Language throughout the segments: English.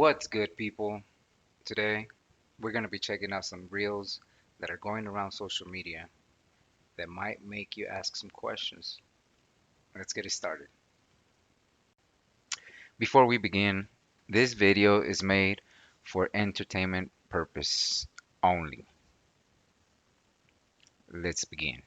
What's good, people? Today, we're going to be checking out some reels that are going around social media that might make you ask some questions. Let's get it started. Before we begin, this video is made for entertainment purpose only. Let's begin.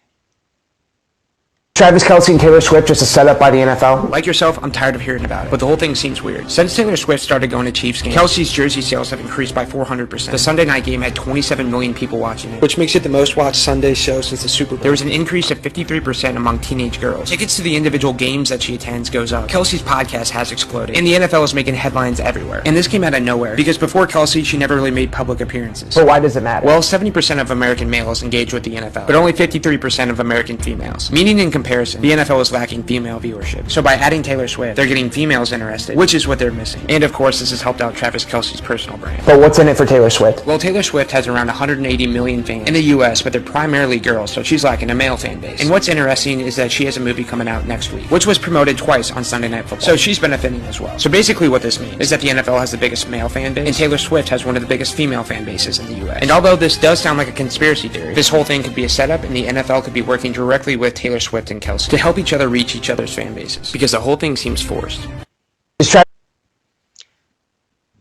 Travis Kelce and Taylor Swift just a setup by the NFL? Like yourself, I'm tired of hearing about it, but the whole thing seems weird. Since Taylor Swift started going to Chiefs games, Kelce's jersey sales have increased by 400%. The Sunday night game had 27 million people watching it, which makes it the most watched Sunday show since the Super Bowl. There was an increase of 53% among teenage girls. Tickets to the individual games that she attends goes up. Kelce's podcast has exploded, and the NFL is making headlines everywhere. And this came out of nowhere, because before Kelce, she never really made public appearances. But why does it matter? Well, 70% of American males engage with the NFL, but only 53% of American females. Meaning in comparison, the NFL is lacking female viewership. So by adding Taylor Swift, they're getting females interested, which is what they're missing. And of course, this has helped out Travis Kelce's personal brand. But what's in it for Taylor Swift? Well, Taylor Swift has around 180 million fans in the US, but they're primarily girls, so she's lacking a male fan base. And what's interesting is that she has a movie coming out next week, which was promoted twice on Sunday Night Football. So she's benefiting as well. So basically what this means is that the NFL has the biggest male fan base, and Taylor Swift has one of the biggest female fan bases in the US. And although this does sound like a conspiracy theory, this whole thing could be a setup, and the NFL could be working directly with Taylor Swift and Kelce to help each other reach each other's fan bases, because the whole thing seems forced.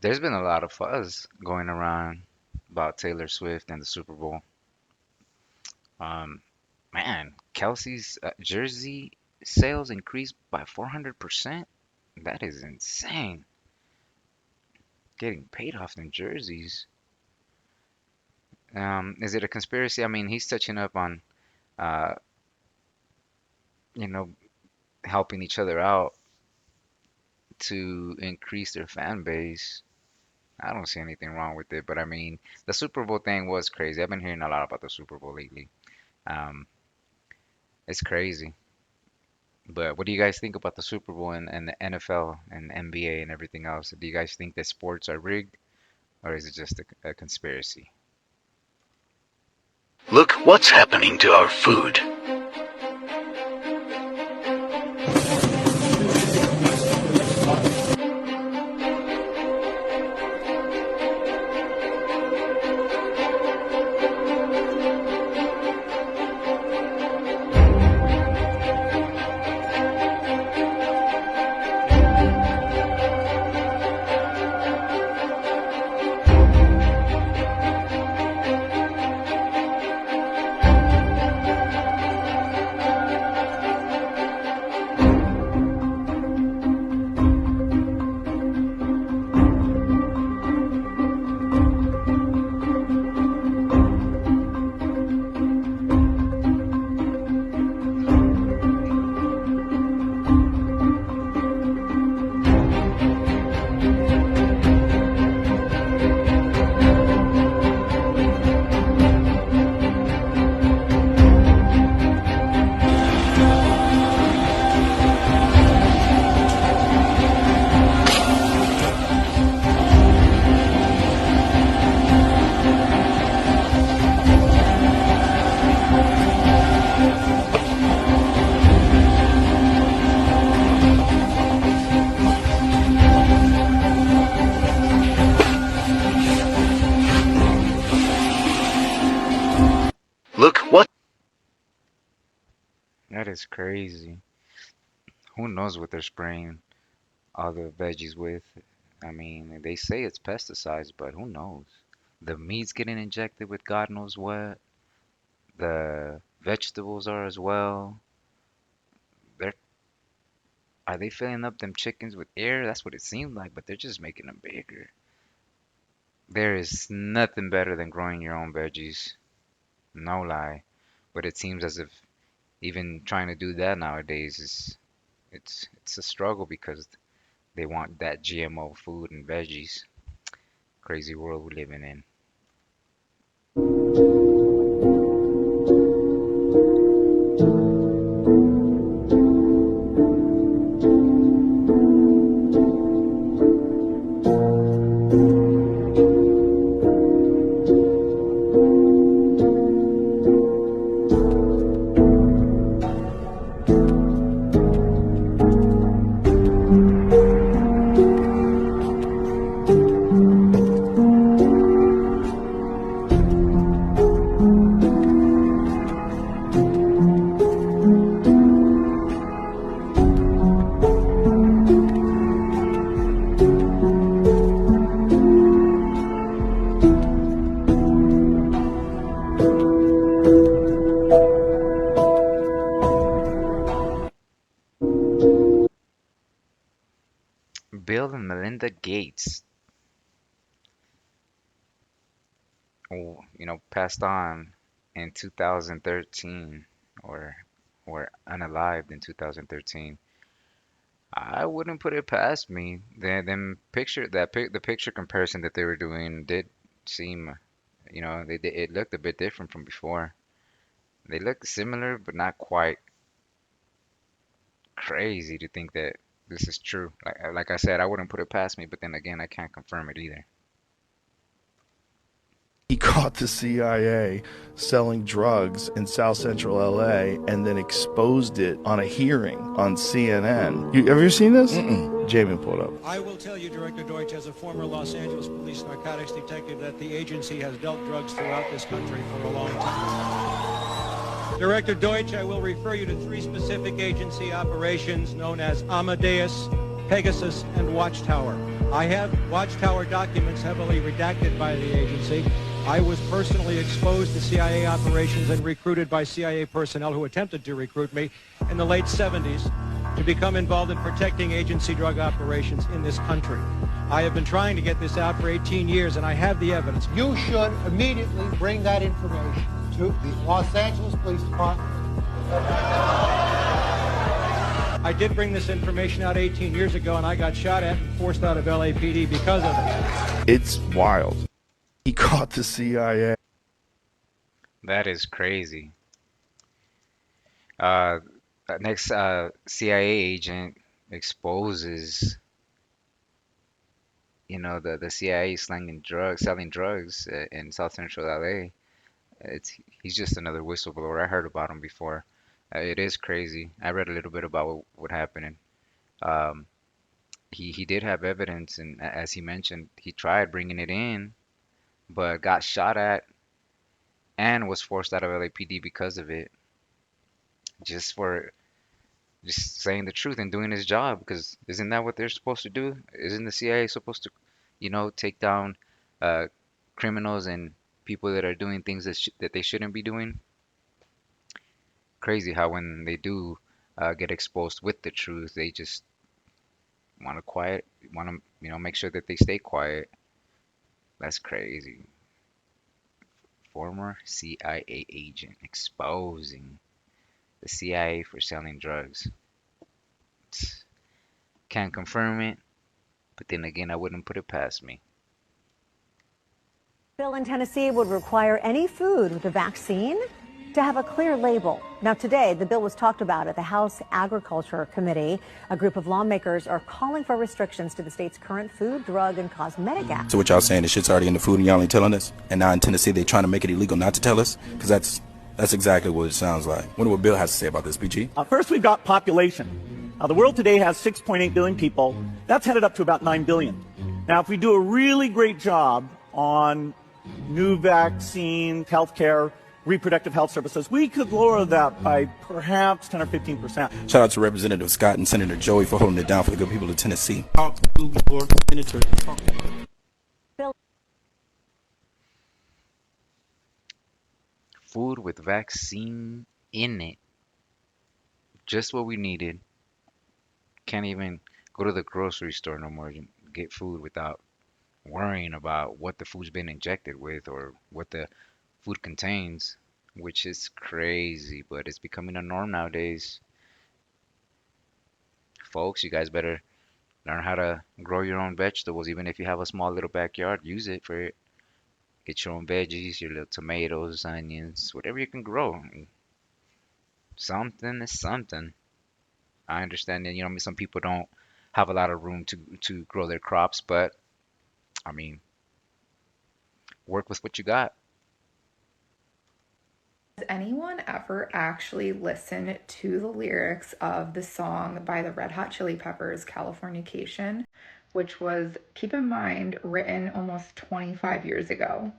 There's been a lot of fuzz going around about Taylor Swift and the Super Bowl. Man, Kelsey's jersey sales increased by 400%. That is insane. Getting paid off in jerseys. Is it a conspiracy? I mean, he's touching up on, uh, you know, helping each other out to increase their fan base. I don't see anything wrong with it, but I mean, the Super Bowl thing was crazy. I've been hearing a lot about the Super Bowl lately. Um, it's crazy. But what do you guys think about the Super Bowl and the NFL and NBA and everything else? Do you guys think that sports are rigged, or is it just a conspiracy? Look what's happening to our food. Look what. That is crazy. Who knows what they're spraying all the veggies with? I mean, they say it's pesticides, but who knows? The meat's getting injected with God knows what. The vegetables are as well. They're Are they filling up them chickens with air? That's what it seemed like, but they're just making them bigger. There is nothing better than growing your own veggies. No lie. But it seems as if even trying to do that nowadays is it's a struggle because they want that GMO food and veggies. Crazy world we're living in. Bill and Melinda Gates, passed on in 2013, or were unalived in 2013. I wouldn't put it past me. The picture comparison that they were doing did seem, it looked a bit different from before. They looked similar, but not quite. Crazy to think that this is true. Like I said, I wouldn't put it past me, but then again, I can't confirm it either. He caught the CIA selling drugs in South Central LA and then exposed it on a hearing on CNN. You ever seen this? Jamie, pull it up. I will tell you, Director Deutsch, as a former Los Angeles Police narcotics detective, that the agency has dealt drugs throughout this country for a long time. Director Deutsch, I will refer you to 3 specific agency operations known as Amadeus, Pegasus, and Watchtower. I have Watchtower documents heavily redacted by the agency. I was personally exposed to CIA operations and recruited by CIA personnel who attempted to recruit me in the late 70s to become involved in protecting agency drug operations in this country. I have been trying to get this out for 18 years, and I have the evidence. You should immediately bring that information to the Los Angeles Police Department. I did bring this information out 18 years ago, and I got shot at and forced out of LAPD because of it. It's wild. He caught the CIA. That is crazy. Next, CIA agent exposes, the CIA selling drugs in South Central LA. He's just another whistleblower. I heard about him before. It is crazy. I read a little bit about what happened. He did have evidence, and as he mentioned, he tried bringing it in, but got shot at and was forced out of LAPD because of it. Just saying the truth and doing his job, because isn't that what they're supposed to do? Isn't the CIA supposed to, take down criminals and people that are doing things that they shouldn't be doing? Crazy how when they do get exposed with the truth, they just want to make sure that they stay quiet. That's crazy. Former CIA agent exposing the CIA for selling drugs. Can't confirm it, but then again, I wouldn't put it past me. Bill in Tennessee would require any food with a vaccine to have a clear label. Now today, the bill was talked about at the House Agriculture Committee. A group of lawmakers are calling for restrictions to the state's current Food, Drug, and Cosmetic Act. So what y'all saying, the shit's already in the food and y'all ain't telling us? And now in Tennessee, they're trying to make it illegal not to tell us? Because that's exactly what it sounds like. Wonder what Bill has to say about this, PG. First, we've got population. The world today has 6.8 billion people. That's headed up to about 9 billion. Now, if we do a really great job on new vaccines, healthcare, reproductive health services, we could lower that by perhaps 10 or 15%. Shout out to Representative Scott and Senator Joey for holding it down for the good people of Tennessee. Food with vaccine in it. Just what we needed. Can't even go to the grocery store no more and get food without worrying about what the food's been injected with or what the food contains, which is crazy, but it's becoming a norm nowadays. Folks, you guys better learn how to grow your own vegetables. Even if you have a small little backyard, use it for it. Get your own veggies, your little tomatoes, onions, whatever you can grow. Something is something. I understand that, some people don't have a lot of room to grow their crops, but I mean, work with what you got. Has anyone ever actually listened to the lyrics of the song by the Red Hot Chili Peppers, Californication, which was, keep in mind, written almost 25 years ago?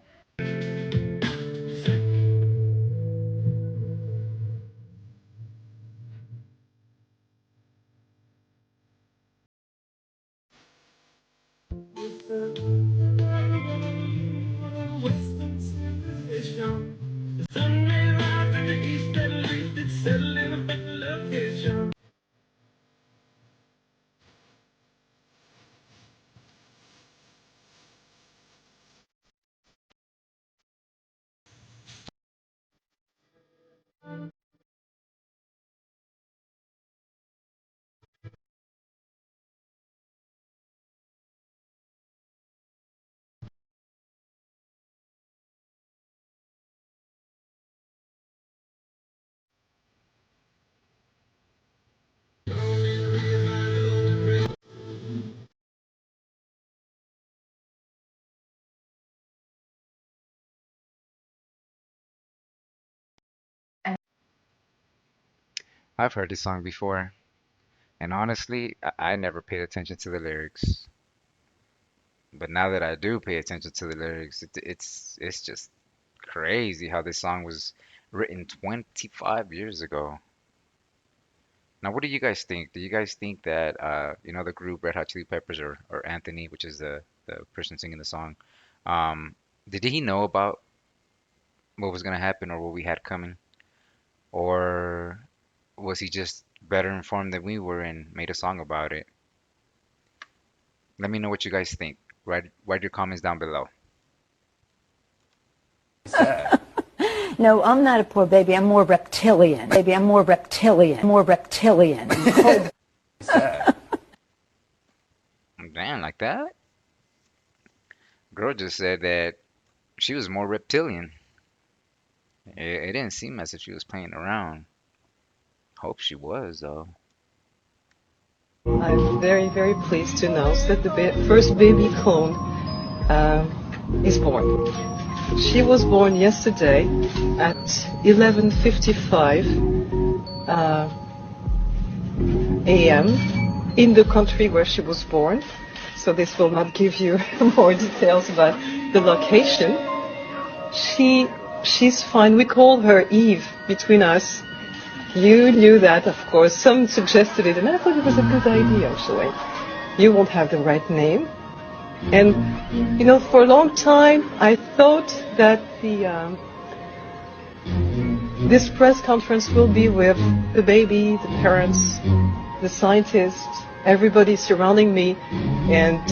I've heard this song before, and honestly, I never paid attention to the lyrics. But now that I do pay attention to the lyrics, it's just crazy how this song was written 25 years ago. Now, what do you guys think? Do you guys think that the group Red Hot Chili Peppers or Anthony, which is the person singing the song, um, did he know about what was gonna happen or what we had coming, or was he just better informed than we were and made a song about it? Let me know what you guys think. Write your comments down below. No, I'm not a poor baby. I'm more reptilian. Baby, I'm more reptilian. More reptilian. Damn, like that? Girl just said that she was more reptilian. It didn't seem as if she was playing around. Hope she was, though. I'm very, very pleased to announce that the first baby clone is born. She was born yesterday at 11:55 a.m. in the country where she was born. So this will not give you more details about the location. She's fine. We call her Eve between us. You knew that, of course. Some suggested it, and I thought it was a good idea, actually. You won't have the right name. And, for a long time, I thought that this press conference will be with the baby, the parents, the scientists, everybody surrounding me, and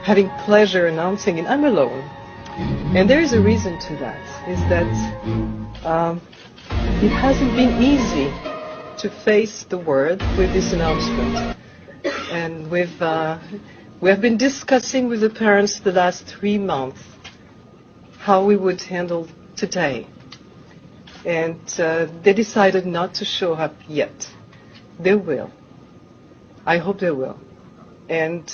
having pleasure announcing it. I'm alone. And there is a reason to that, is that it hasn't been easy to face the world with this announcement. And we have been discussing with the parents the last 3 months how we would handle today. And they decided not to show up yet. They will. I hope they will. And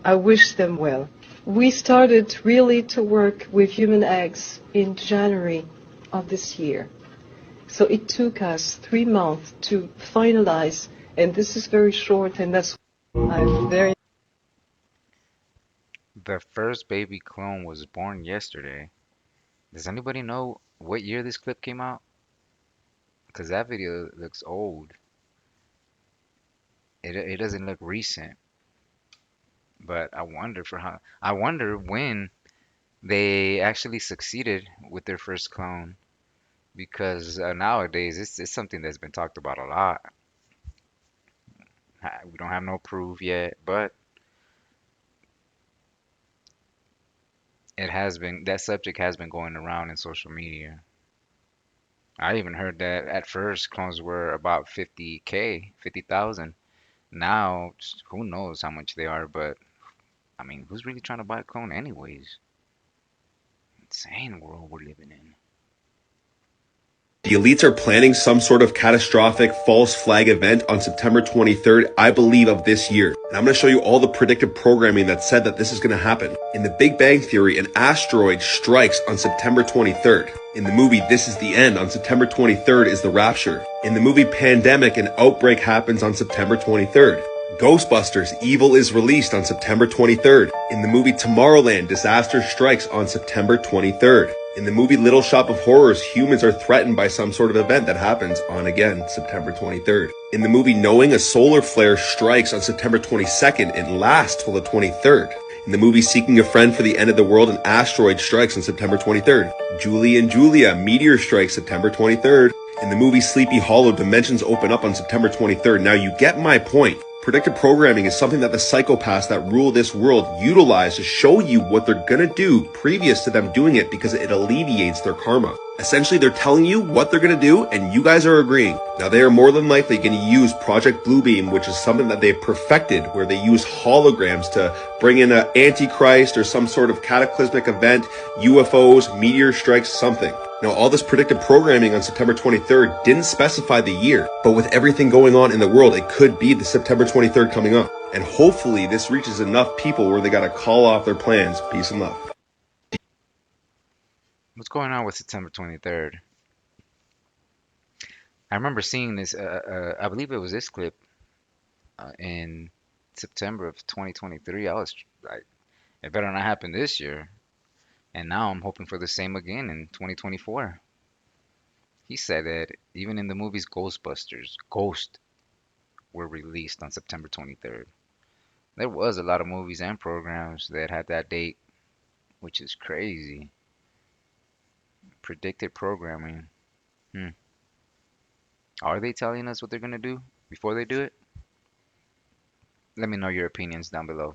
I wish them well. We started really to work with human eggs in January of this year. So it took us 3 months to finalize, and this is very short, and that's I'm very... The first baby clone was born yesterday. Does anybody know what year this clip came out? Because that video looks old. It doesn't look recent. But I wonder when they actually succeeded with their first clone. Because nowadays it's something that's been talked about a lot. We don't have no proof yet, but that subject has been going around in social media. I even heard that at first clones were about 50K, 50,000. Now, who knows how much they are, but I mean, who's really trying to buy a clone anyways? Insane world we're living in. The elites are planning some sort of catastrophic false flag event on September 23rd, I believe, of this year. And I'm going to show you all the predictive programming that said that this is going to happen. In the Big Bang Theory, an asteroid strikes on September 23rd. In the movie This Is the End, on September 23rd is the rapture. In the movie Pandemic, an outbreak happens on September 23rd. Ghostbusters, Evil is released on September 23rd. In the movie Tomorrowland, disaster strikes on September 23rd. In the movie Little Shop of Horrors, humans are threatened by some sort of event that happens on, again, September 23rd. In the movie Knowing, a solar flare strikes on September 22nd and lasts till the 23rd. In the movie Seeking a Friend for the End of the World, an asteroid strikes on September 23rd. Julie and Julia, meteor strikes September 23rd. In the movie Sleepy Hollow, dimensions open up on September 23rd. Now you get my point. Predictive programming is something that the psychopaths that rule this world utilize to show you what they're gonna do previous to them doing it because it alleviates their karma. Essentially, they're telling you what they're gonna do and you guys are agreeing. Now, they are more than likely gonna use Project Bluebeam, which is something that they've perfected where they use holograms to bring in an antichrist or some sort of cataclysmic event, UFOs, meteor strikes, something. Now, all this predictive programming on September 23rd didn't specify the year, but with everything going on in the world, it could be the September 23rd coming up. And hopefully this reaches enough people where they gotta call off their plans. Peace and love. What's going on with September 23rd? I remember seeing this. I believe it was this clip in September of 2023. I was like, it better not happen this year. And now I'm hoping for the same again in 2024. He said that even in the movies Ghostbusters, Ghost were released on September 23rd. There was a lot of movies and programs that had that date, which is crazy. Predicted programming. Are they telling us what they're gonna do before they do it? Let me know your opinions down below.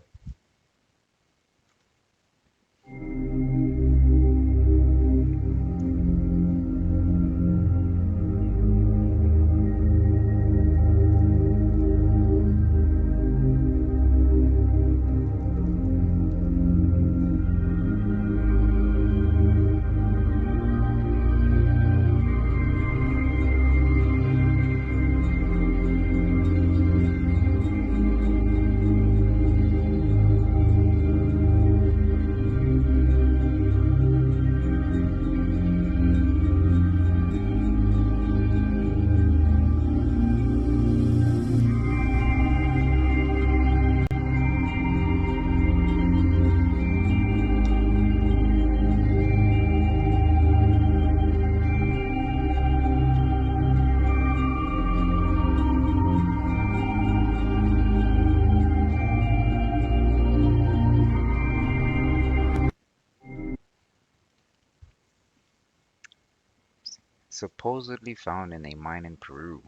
Supposedly found in a mine in Peru.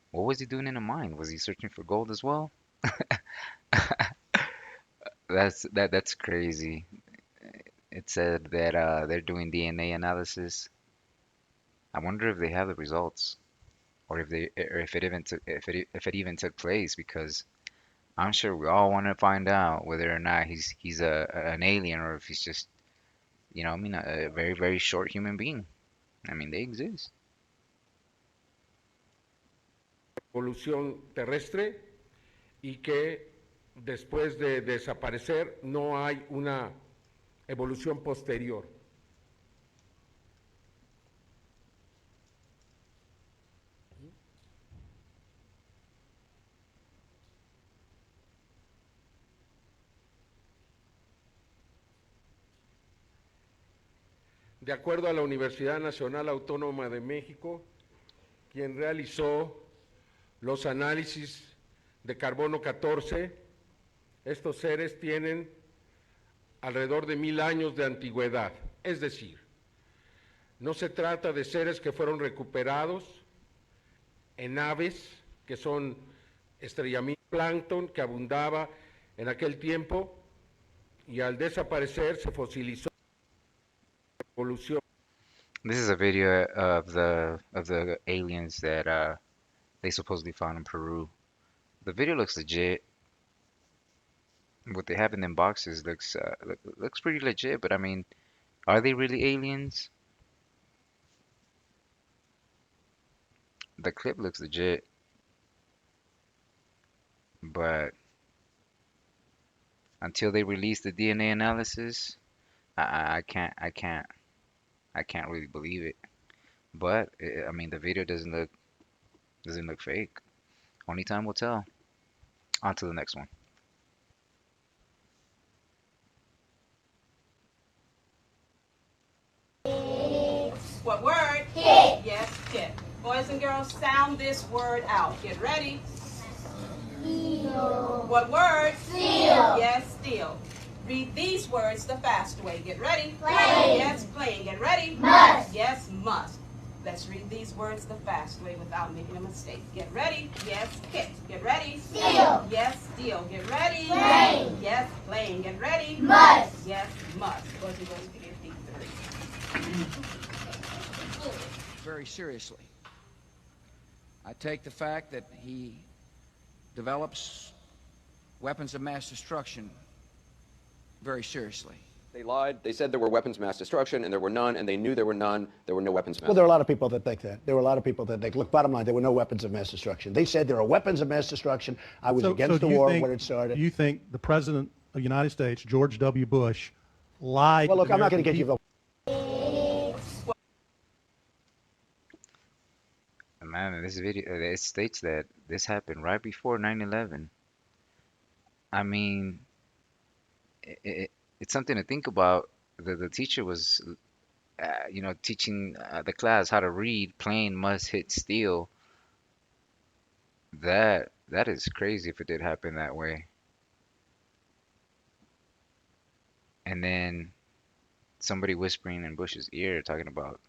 What was he doing in a mine? Was he searching for gold as well? That's crazy. It said that they're doing DNA analysis. I wonder if they have the results, or if it even took place, because I'm sure we all want to find out whether or not he's an alien, or if he's just, a very, very short human being. I mean, they exist. Evolución terrestre y que después de desaparecer no hay una evolución posterior. De acuerdo a la Universidad Nacional Autónoma de México, quien realizó los análisis de carbono 14, estos seres tienen alrededor de 1000 años de antigüedad. Es decir, no se trata de seres que fueron recuperados en aves, que son estrellamiento plancton que abundaba en aquel tiempo y al desaparecer se fosilizó. This is a video of the aliens that they supposedly found in Peru. The video looks legit. What they have in them boxes looks pretty legit, but I mean, are they really aliens? The clip looks legit, but until they release the DNA analysis, I can't really believe it. But I mean, the video doesn't look fake. Only time will tell. On to the next one. What word? Kit. Yes, kit. Boys and girls, sound this word out. Get ready. Steel. What word? Steel. Yes, steel. Read these words the fast way. Get ready. Playing. Yes, playing. Get ready. Must. Yes, must. Let's read these words the fast way without making a mistake. Get ready. Yes, kit. Get ready. Steel. Yes, steel. Get ready. Playing. Yes, playing. Get ready. Must. Yes, must. Boys and girls, begin very seriously. I take the fact that he develops weapons of mass destruction very seriously. They lied. They said there were weapons of mass destruction, and there were none, and they knew there were none. There were no weapons of mass destruction. Well, there are a lot of people that think that. There were a lot of people that think, look, bottom line, there were no weapons of mass destruction. They said there are weapons of mass destruction. I was against the war when it started. Do you think the President of the United States, George W. Bush, lied? Well, look, I'm not going to get you the... Man, this video it states that this happened right before 9/11. I mean, it's something to think about. The teacher was, teaching the class how to read. Plain must hit steel. That is crazy if it did happen that way. And then somebody whispering in Bush's ear talking about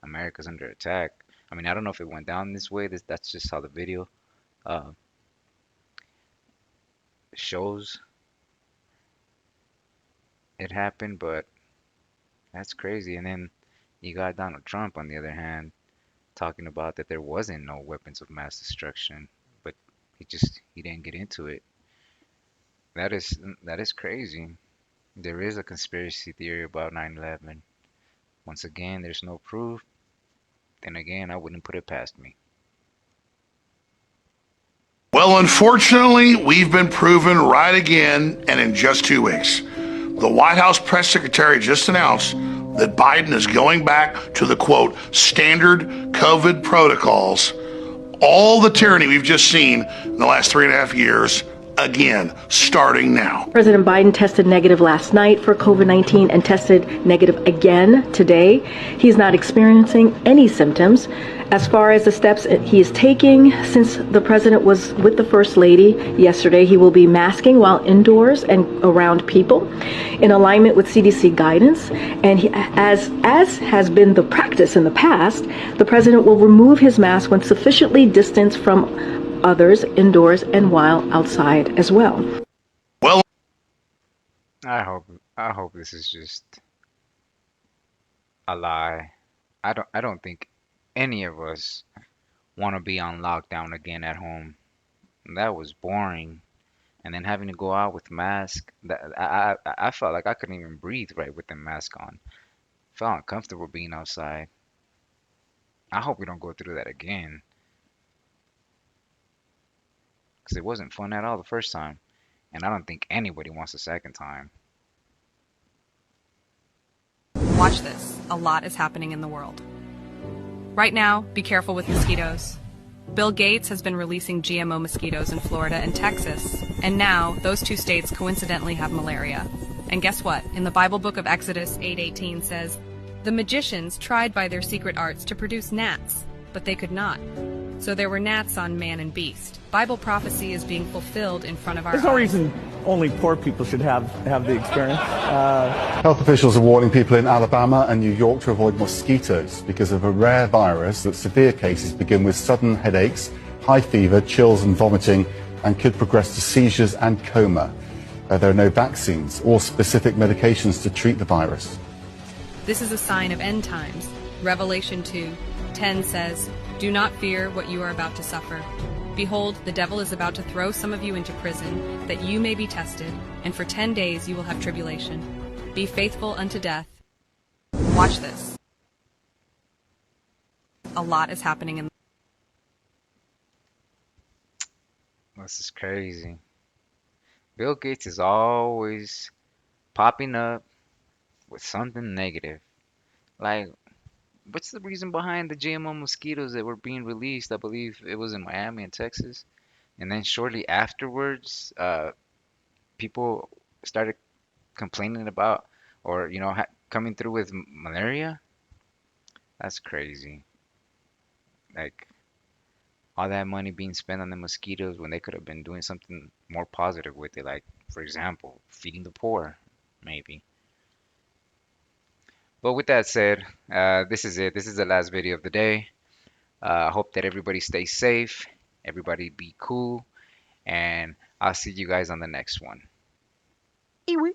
America's under attack. I mean, I don't know if it went down this way. That's just how the video uh, shows it happened, but that's crazy. And then you got Donald Trump on the other hand talking about that there wasn't no weapons of mass destruction, but he didn't get into it. That is crazy. There is a conspiracy theory about 9/11. Once again, there's no proof. Then again, I wouldn't put it past me. Well, unfortunately, we've been proven right again, and in just 2 weeks. The White House press secretary just announced that Biden is going back to the, quote, standard COVID protocols. All the tyranny we've just seen in the last 3.5 years, again, starting now. President Biden tested negative last night for COVID-19 and tested negative again today. He's not experiencing any symptoms. As far as the steps he is taking, since the president was with the First Lady yesterday, he will be masking while indoors and around people in alignment with CDC guidance. And as has been the practice in the past, the president will remove his mask when sufficiently distanced from others indoors and while outside as well. Well, I hope this is just a lie. I don't think any of us want to be on lockdown again at home. That was boring. And then having to go out with mask, I felt like I couldn't even breathe right with the mask on. Felt uncomfortable being outside. I hope we don't go through that again. Because it wasn't fun at all the first time. And I don't think anybody wants a second time. Watch this. A lot is happening in the world. Right now, be careful with mosquitoes. Bill Gates has been releasing GMO mosquitoes in Florida and Texas. And now, those two states coincidentally have malaria. And guess what? In the Bible book of Exodus 8:18 says, "The magicians tried by their secret arts to produce gnats, but they could not. So there were gnats on man and beast." Bible prophecy is being fulfilled in front of our eyes. There's no reason only poor people should have the experience. Health officials are warning people in Alabama and New York to avoid mosquitoes because of a rare virus that severe cases begin with sudden headaches, high fever, chills and vomiting, and could progress to seizures and coma. There are no vaccines or specific medications to treat the virus. This is a sign of end times. Revelation 2:10 says, "Do not fear what you are about to suffer. Behold, the devil is about to throw some of you into prison, that you may be tested, and for 10 days you will have tribulation. Be faithful unto death." Watch this. A lot is happening in. This is crazy. Bill Gates is always popping up with something negative. Like, what's the reason behind the GMO mosquitoes that were being released? I believe it was in Miami and Texas. And then shortly afterwards, people started complaining about, or, coming through with malaria. That's crazy. Like, all that money being spent on the mosquitoes when they could have been doing something more positive with it. Like, for example, feeding the poor, maybe. But with that said, this is it. This is the last video of the day. I hope that everybody stays safe. Everybody be cool. And I'll see you guys on the next one. Eewee.